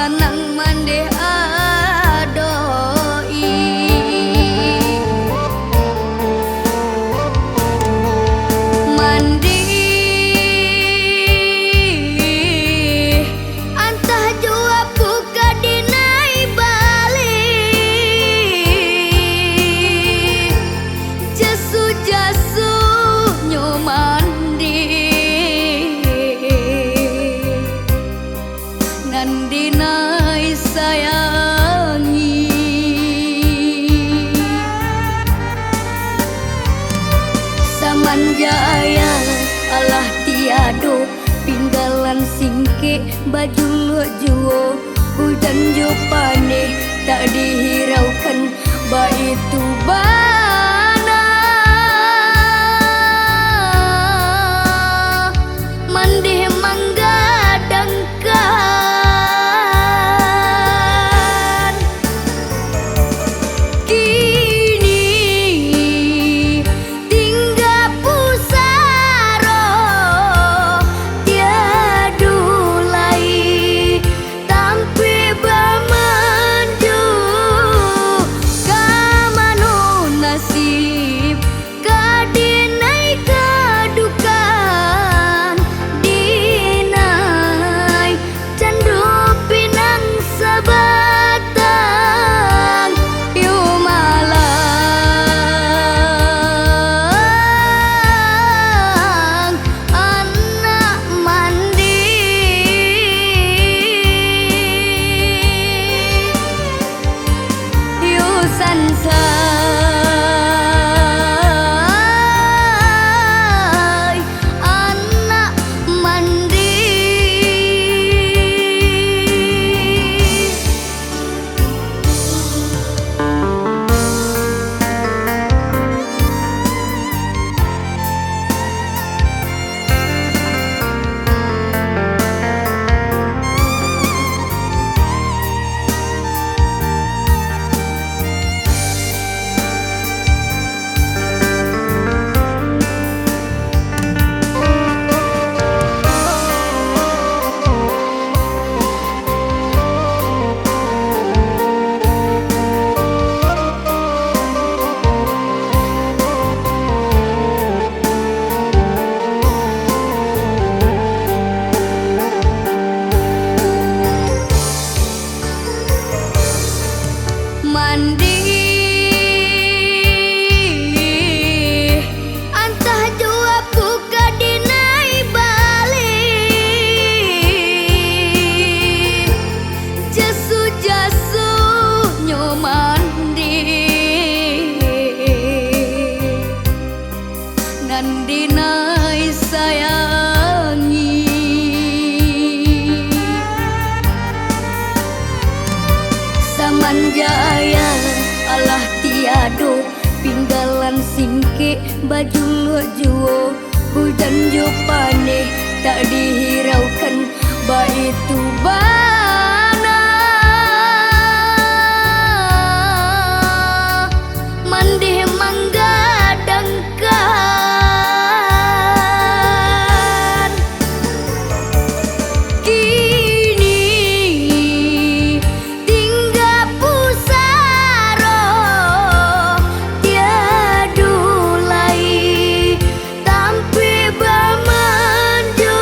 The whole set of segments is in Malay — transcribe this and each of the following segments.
lanang mandeh adoi mandi antah jua buka dinai balik jasu-jasu nyo mandi nandinai sayangi samanjaya alah tiado pinggalan singke baju juo hujan jo paneh tak dihiraukan baitu bana mandeh manggadangkan kini tinggal pusaro tiadu lai tampe bamanju kamano nasib kadinai kadukan dinai candu pinang sabatang yu malang anak mandi yu sansai anak mandi mandi antah jua buka dinai balik jasu-jasu nyo mandi nandinai sayangi samanjaya alah tiado pinggalan singke baju juo hujan jo paneh tak dihiraukan baitu bana mandeh manggadangkan kini tinggal pusaro tiadu lai tampe bamanju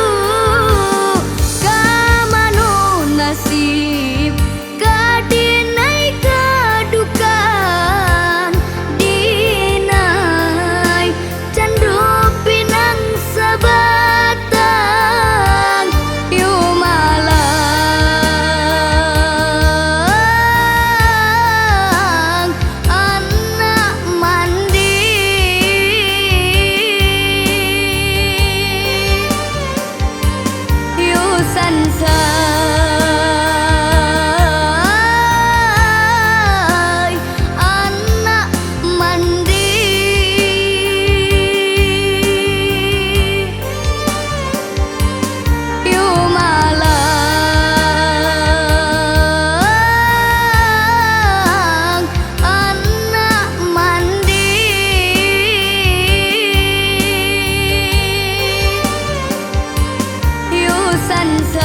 kamano nasib kadinai kadukan dinai candu pinang sabatang yu malang anak mandi yu sansai anak mandi yu malang anak mandi yu sansai